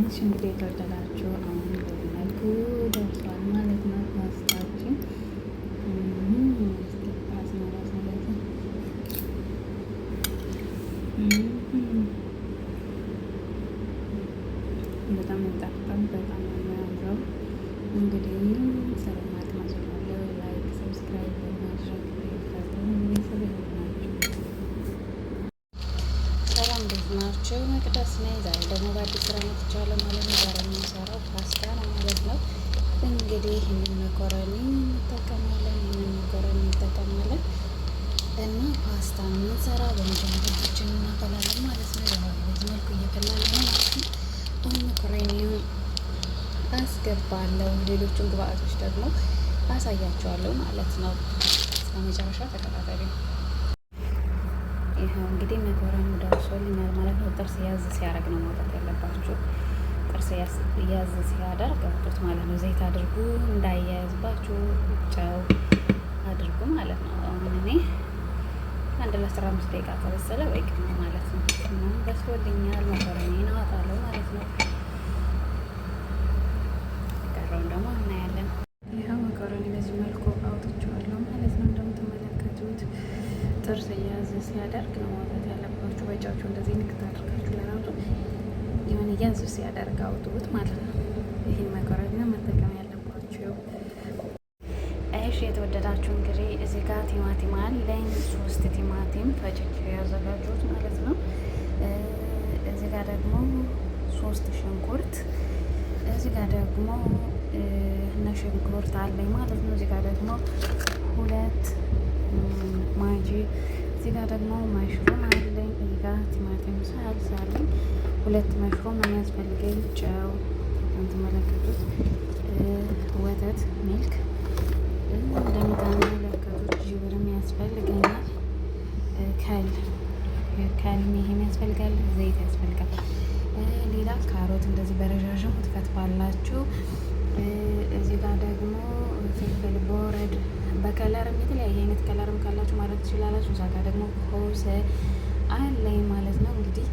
እሺ እንግዲህ የተወደዳችሁ አሁን በዚህ መልኩ ደርሷል ማለት ነው ፓስታችን። በጣም ይጣፍጣል፣ በጣም የሚያምረው እንግዲህ ሰላማት ማስላለው ላይክ ሰብስክራይብ በማድረግ ቤተሰብ ናቸው። ሰላም እንዴት ናቸው? መቅደስ ነኝ። ዛሬ ደግሞ በአዲስ ስራ መጥቻለሁ ማለት ነው። ዛሬ የምንሰራው ፓስታ ነው ማለት ነው። እንግዲህ ይህንን መኮረኒ እንጠቀማለን እና ፓስታ የምንሰራ በመጀመሪያ እጃችን እናፈላለን ማለት ነው። በዚህ መልኩ እየፈላለ ነው ማለት ነው። አሁን መኮረኒውን አስገባለሁ። ሌሎቹን ግብአቶች ደግሞ አሳያቸዋለሁ ማለት ነው። እስከ መጨረሻ ተከታተሉ። ይኸው እንግዲህ መኮረኒው ደርሶልኛል ማለት ነው። ጥርስ ያዝ ሲያደርግ ነው ማውጣት ያለባችሁ። ጥርስ ያዝ ሲያደርግ አውጡት ማለት ነው። ዘይት አድርጉ እንዳያያዝባችሁ፣ ጨው አድርጉ ማለት ነው። አሁን እኔ አንድ ለ15 ደቂቃ ከበሰለ በቂ ነው ማለት ነው። በስሎልኛል። መኮረኒን አወጣለሁ ማለት ነው። የቀረውን ደግሞ እናያለን። ይኸው መኮረኒ በዚህ መልኩ አውጥቼዋለሁ ማለት ነው። እንደምትመለከቱት ጥርስ እያዝ ሲያደርግ ነው ማውጣት ያለባችሁ። በእጃችሁ እንደዚህ ንክት አድርጋችሁ ለራሱ የሆነ እያዝ ሲያደርግ አውጡት ማለት ነው። ይህን መኮረኒ መጠቀም ያለባችሁ። እሺ የተወደዳችሁ እንግዲህ እዚህ ጋር ቲማቲም አለኝ። 3 ቲማቲም ፈጭቼ ያዘጋጁት ማለት ነው። እዚህ ጋር ደግሞ 3 ሽንኩርት፣ እዚህ ጋር ደግሞ ነጭ ሽንኩርት አለኝ ማለት ነው። እዚህ ጋር ደግሞ 2 ማጂ፣ እዚህ ጋር ደግሞ መሽሩም አለኝ። እዚህ ጋር ቲማቲም ሳልሳ አለኝ። 2 መሽሩም ነው የሚያስፈልገኝ። ጨው እንደምትመለከቱት፣ ወተት ሚልክ እንደምትመለከቱት፣ ጅብርም ያስፈልገኛል። ከልም ይሄም ያስፈልጋል። ዘይት ያስፈልጋል። ሌላ ካሮት እንደዚህ በረዣዥሙ ትከትፋላችሁ። እዚህ ጋር ደግሞ ፍልፍል ቦረድ በከለርም የተለያየ አይነት ከለርም ካላችሁ ማለት ትችላላችሁ። እዛ ጋር ደግሞ ኮስ አለኝ ማለት ነው። እንግዲህ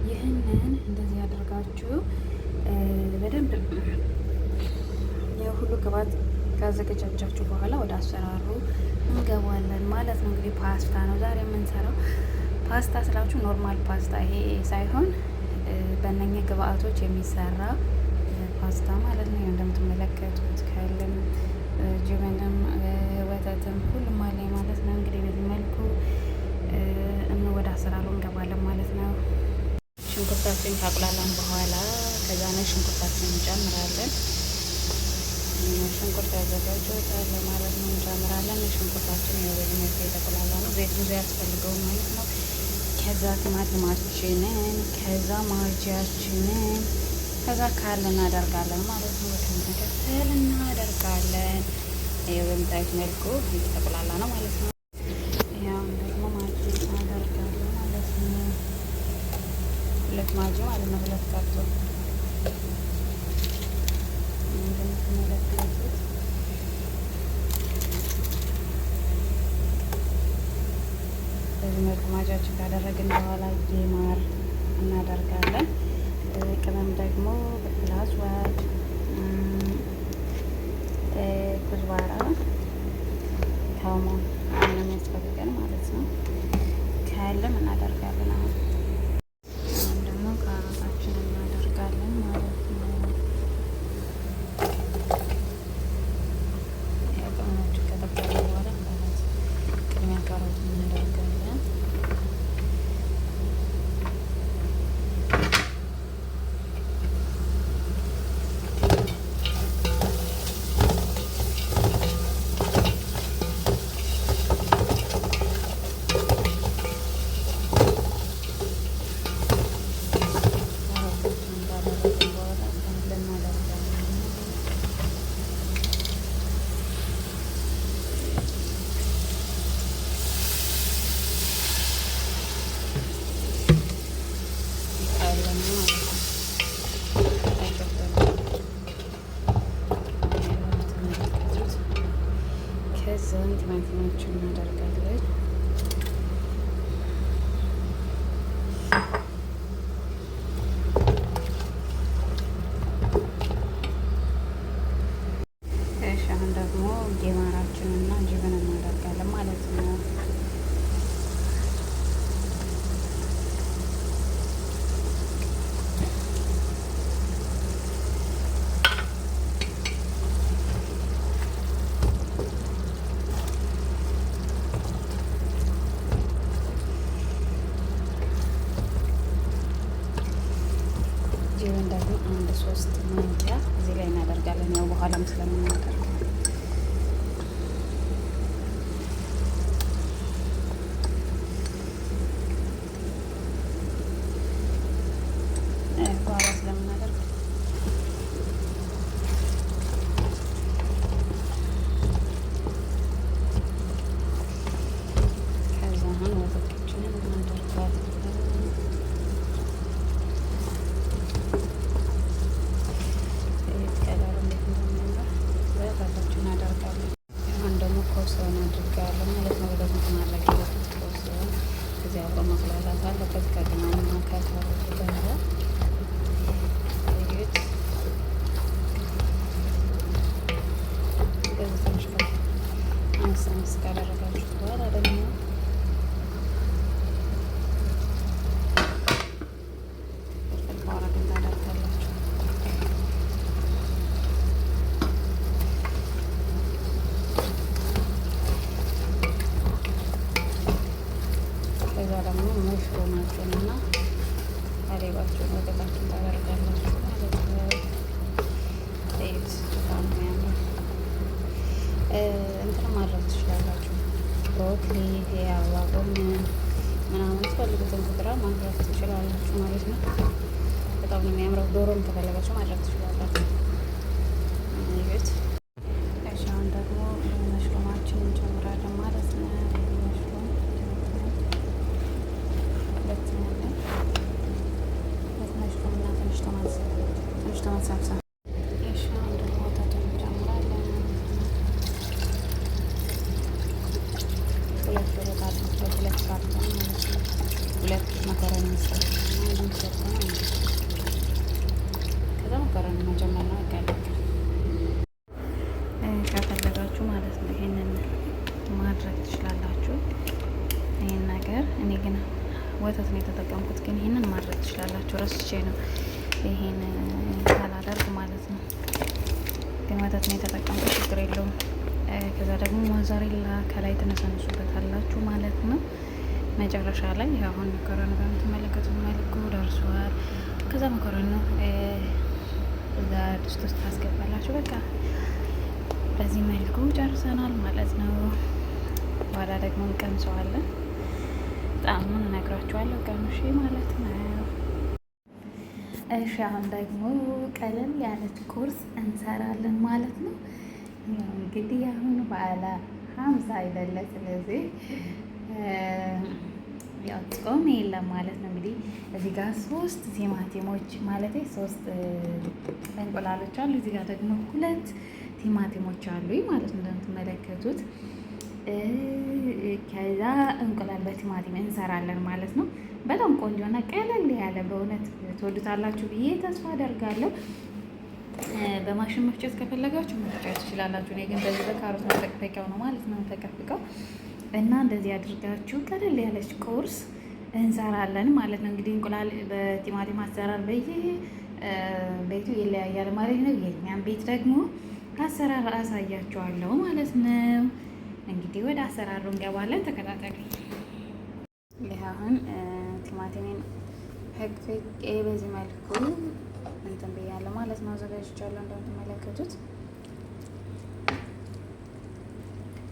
ይህንን እንደዚህ አድርጋችሁ በደንብ የሁሉ ግብአት ካዘገጃጃችሁ በኋላ ወደ አሰራሩ እንገባለን ማለት ነው። እንግዲህ ፓስታ ነው ዛሬ የምንሰራው። ፓስታ ስላችሁ ኖርማል ፓስታ ይሄ ሳይሆን በእነኛ ግብአቶች የሚሰራ ፓስታ ማለት ነው። እንደምትመለከቱት ከልም ጅብንም ወተትም ሁሉም አለኝ ማለት ነው። እንግዲህ በዚህ መልኩ ወደ አሰራሩ እንገባለን ማለት ነው። ሽንኩርታችን ካቁላላን በኋላ ከዛ ነው ሽንኩርታችን እንጨምራለን። ሽንኩርት ያዘጋጀሁት ማለት ነው እንጨምራለን። ሽንኩርታችን በዚህ መልኩ የተቆላላ ነው። ዘይት ብዙ ያስፈልገው ማለት ነው። ከዛ ቲማቲማችንን፣ ከዛ ማርጃችንን፣ ከዛ ካል እናደርጋለን ማለት ነው። ከመከተል እናደርጋለን። ይኸው በምታዩት መልኩ የተቆላላ ነው ማለት ነው። ያው ደግሞ ማጂ እናደርጋለን ማለት ነው። 2 ማጂ ማለት ነው። 2 ካርቶን እንደምትመለከቱት በዚህ መልኩ ማጃችን ካደረግን በኋላ ማር እናደርጋለን። ቅመም ደግሞ ብላስዋድ፣ ኩዝባራ፣ ካሞን ነው የሚያስፈልገን ማለት ነው። ከያለም እናደርጋለን። አሁን ደግሞ ካሮታችን እናደርጋለን ማለት ነው። ቅመሞቹ ከተባለ በኋላ ቅድሚያ ካሮት እናደርጋለን። ከዛን ቲማቲሞችን እናደርጋለን። አንድ 3 ማንኪያ እዚህ ላይ እናደርጋለን። ያው በኋላም ስለምናደርግ በኋላ ስለምናደርግ ከዛ አሁን ወተታችንን እናደርጋለን። ከለሩ እንዴት እንደሚያምር ወተታችን እናደርጋለን። አሁን ደግሞ ኮሶን አድርጋለሁ ማለት ነው። ወደዚህ ማድረግ በፊት ኮሶን እዚህ አብሮ መቁላላት አለበት ከቅመሙና ከካሮቱ ጋር አነስ ካደረጋችሁት በኋላ ደግሞ ማውራድ ታደርጋላችሁ። ከዛ ደግሞ መሽሮማችሁንና አሌባችሁን ወተታችሁን ታደርጋላችሁ ማለት ነው። በጣም የሚያምር እንትን ማድረግ ትችላላችሁ። ብሮኮሊ፣ የአበባ ጎመን ምናምን ትፈልጉትን ቁጥራ ማድረግ ትችላላችሁ ማለት ነው። በጣም ነው የሚያምረው። ዶሮም ከፈለጋችሁ ማድረግ ትችላላችሁ። ይዩት። እሺ አሁን ደግሞ መሽሮማችን እንጨምራለን ማለት ነው። መሽሮም ሁለት መሽሮም እና ትንሽ ቶማት ሳልሳ ሁለት መኮረኒ ከዛ መኮረኒ መጀመር ነው ያጋለጥ ከፈለጋችሁ ማለት ነው። ይሄንን ማድረግ ትችላላችሁ። ይሄን ነገር እኔ ግን ወተት ነው የተጠቀምኩት፣ ግን ይሄንን ማድረግ ትችላላችሁ። ረስቼ ነው ይሄን ካላደርግ ማለት ነው። ግን ወተት ነው የተጠቀምኩት፣ ችግር የለውም። ከዛ ደግሞ ሞዛሬላ ከላይ ትነሰንሱበታላችሁ ማለት ነው። መጨረሻ ላይ አሁን መኮረኒ በምትመለከቱት መልኩ ደርሷል። ከዛ መኮረኒ እዛ ድስት ውስጥ ታስገባላችሁ። በቃ በዚህ መልኩ ጨርሰናል ማለት ነው። በኋላ ደግሞ እንቀምሰዋለን። ጣዕሙን እነግራችኋለሁ። ቀምሼ ማለት ነው። እሺ አሁን ደግሞ ቀለል ያለች ቁርስ እንሰራለን ማለት ነው። እንግዲህ አሁን በዓለ ሀምሳ አይደለ? ስለዚህ ያው ጾም የለም ማለት ነው። እንግዲህ እዚህ ጋር 3 ቲማቲሞች ማለት 3 እንቁላሎች አሉ። እዚህ ጋር ደግሞ 2 ቲማቲሞች አሉ ማለት ነው እንደምትመለከቱት። ከዛ እንቁላል በቲማቲም እንሰራለን ማለት ነው። በጣም ቆንጆና ቀለል ያለ በእውነት ትወዱታላችሁ ብዬ ተስፋ አደርጋለሁ። በማሽን መፍጨት ከፈለጋችሁ መፍጨት ትችላላችሁ። እኔ ግን በዚህ በካሮት መፈቅፈቂያው ነው ማለት ነው ተቀፍቀው እና እንደዚህ አድርጋችሁ ቀለል ያለች ቁርስ እንሰራለን ማለት ነው። እንግዲህ እንቁላል በቲማቲም አሰራር ቤቱ ይለያያል ማለት ነው። የኛም ቤት ደግሞ አሰራር አሳያችኋለሁ ማለት ነው። እንግዲህ ወደ አሰራሩ እንገባለን። ተከታተሉ። ይህ አሁን ቲማቲሜን ፈቅፍቄ በዚህ መልኩ እንትን ብያለሁ ማለት ነው። አዘጋጅቻለሁ እንደምትመለከቱት።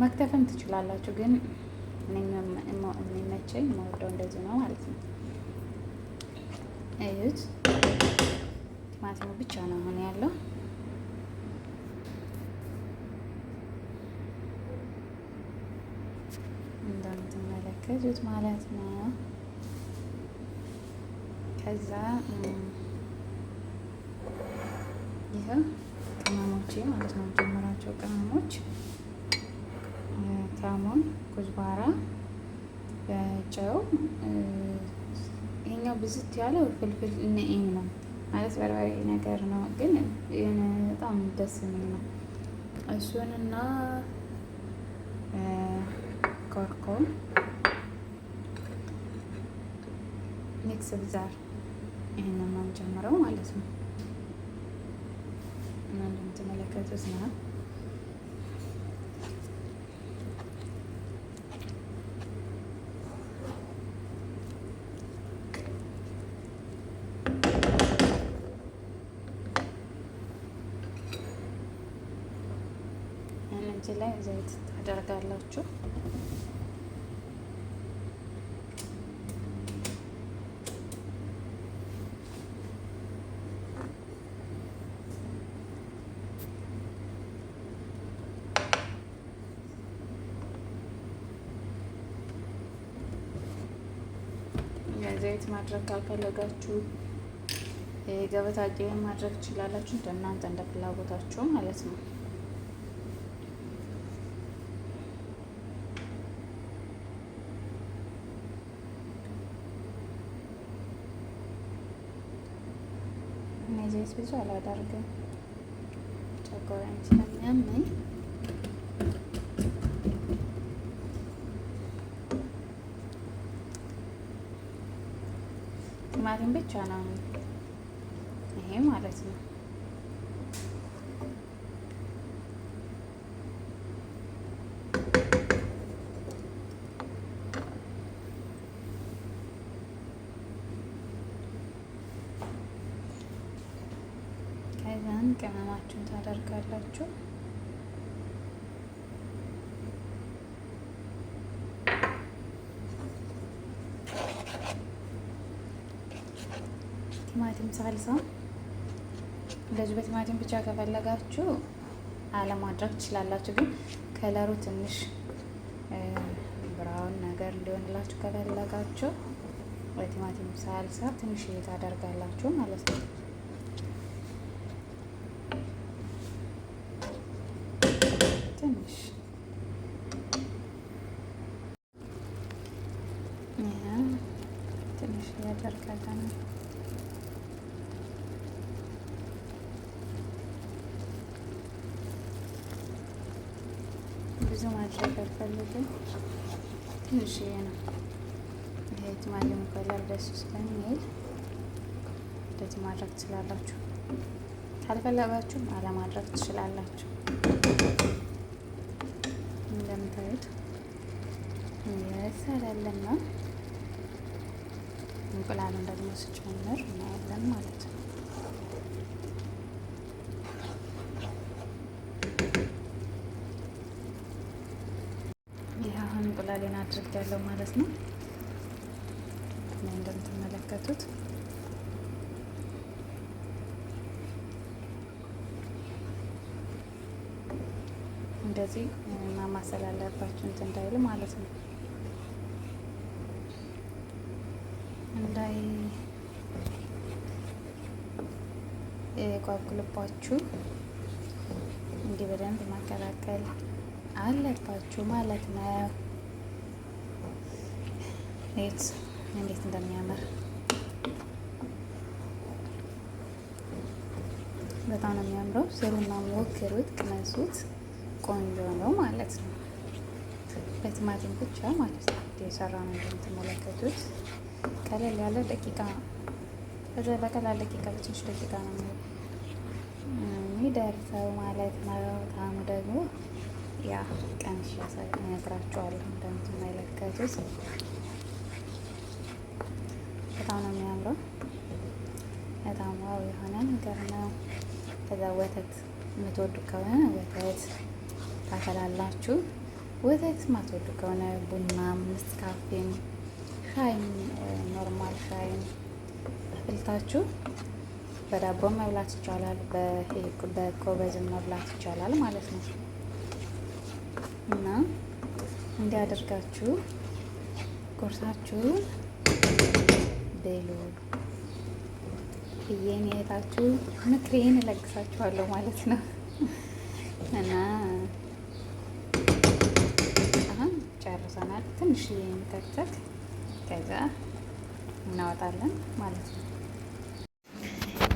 መክተፍም ትችላላችሁ፣ ግን የሚመቸኝ የምወደው እንደዚህ ነው ማለት ነው። እዩት፣ ቲማቲሙ ብቻ ነው አሁን ያለው። እንደምትመለከቱት ማለት ነው። ከዛ ይህ ቅመሞቼ ማለት ነው ጀምራቸው ቅመሞች ካሞን፣ ኩዝባራ፣ ጨው። ይሄኛው ብዝት ያለው ፍልፍል ነኢም ነው ማለት በርበሬ ነገር ነው፣ ግን በጣም ደስ የሚል ነው። እሱንና ኮርኮም ሚክስ ብዛር ይሄንን ነው ጀምረው ማለት ነው። እና እንደምትመለከቱት ነው። እዚህ ላይ ዘይት ታደርጋላችሁ። ዘይት ማድረግ ካልፈለጋችሁ ገበታ ቅቤ ማድረግ ትችላላችሁ። እንደናንተ እንደ ፍላጎታችሁ ማለት ነው። እኔ ዘይት ብዙ አላደርግም ጨጓራዬን ስለሚያመኝ። ቲማቲም ብቻ ነው ይሄ ማለት ነው። ከዛን ቅመማችሁን ታደርጋላችሁ። ቲማቲም ሳልሳ እንደዚህ በቲማቲም ብቻ ከፈለጋችሁ አለማድረግ ትችላላችሁ። ግን ከለሩ ትንሽ ብራውን ነገር እንዲሆንላችሁ ከፈለጋችሁ በቲማቲም ሳልሳ ትንሽ ታደርጋላችሁ ማለት ነው። ትንሽ ትንሽ ያደርጋለን። ብዙ ማድረግ አልፈልግም፣ ትንሽዬ ነው። ይሄ ቲማቲም ከለር ደስ ስለሚል እንደዚህ ማድረግ ትችላላችሁ። ካልፈለጋችሁ አለማድረግ ትችላላችሁ። እንደምታዩት ይሰራልና እንቁላሉን ደግሞ ስጨምር እናያለን ማለት ነው። እንቁላሌን አድርጌያለሁ ማለት ነው። እንደምትመለከቱት እንደዚህ ማማሰል አለባችሁ እንትን እንዳይል ማለት ነው። እንዳይጓጉልባችሁ እንዲህ በደንብ ማቀላቀል አለባችሁ ማለት ነው። እንዴት እንደሚያምር በጣም ነው የሚያምረው። ስሩና ሞክሩት፣ ቅመሱት። ቆንጆ ነው ማለት ነው። በቲማቲም ብቻ ማለት ነው የሰራ ነው። እንደምትመለከቱት ቀለል ያለ ደቂቃ በቀላል ደቂቃ በትንሽ ደቂቃ ነው የሚደርሰው ማለት ነው። ጣዕሙ ደግሞ ያ ቀንሽ እነግራችኋለሁ። እንደምትመለከቱት በጣም ነው የሚያምረው። በጣም ዋው የሆነ ነገር ነው። ከዛ ወተት የምትወዱ ከሆነ ወተት ታፈላላችሁ። ወተት ማትወዱ ከሆነ ቡናም፣ ኔስካፌም፣ ሻይም ኖርማል ሻይም አፍልታችሁ በዳቦ መብላት ይቻላል። በኮበዝም መብላት ይቻላል ማለት ነው። እና እንዲያደርጋችሁ ቁርሳችሁን ብሉ ብዬን የታችሁ ምክሬን እለግሳችኋለሁ ማለት ነው። እና አሁን ጨርሰናል። ትንሽ የሚከተክ ከዛ እናወጣለን ማለት ነው።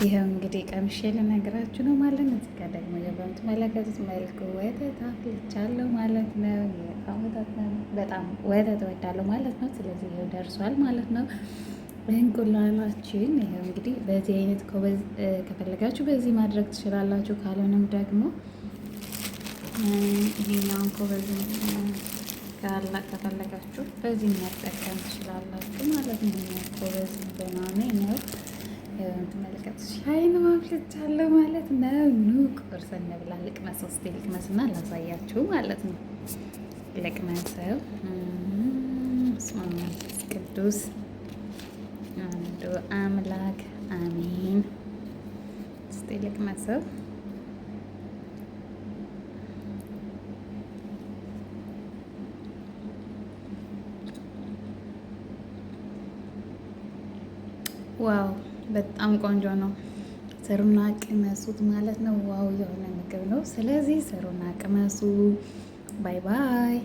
ይኸው እንግዲህ ቀምሼ ልነግራችሁ ነው ማለት ነው። እዚህ ጋር ደግሞ በምትመለከቱት መልኩ ወተት አፍልቻለሁ ማለት ነው። በጣም ወተት እወዳለሁ ማለት ነው። ስለዚህ ይኸው ደርሷል ማለት ነው። እንቁላላችን ይኸው እንግዲህ በዚህ አይነት ኮበዝ ከፈለጋችሁ በዚህ ማድረግ ትችላላችሁ። ካልሆነም ደግሞ ይሄኛውን ኮበዝ ከፈለጋችሁ በዚህ መጠቀም ትችላላችሁ ማለት ነው። ኮበዝ በናኔ ነው ተመልከቱ። ሻይን ማፍልቻለሁ ማለት ነው። ኑ ቁርስ እንብላ። ልቅመስ ውስጥ ልቅመስና ላሳያችሁ ማለት ነው። ልቅመሰው። ስመ መንፈስ ቅዱስ አንዱ አምላክ አሜን። እስቲ ልቅመሰው። ዋው በጣም ቆንጆ ነው። ስሩና ቅመሱት ማለት ነው። ዋው የሆነ ምግብ ነው። ስለዚህ ስሩና ቅመሱ። ባይ ባይ።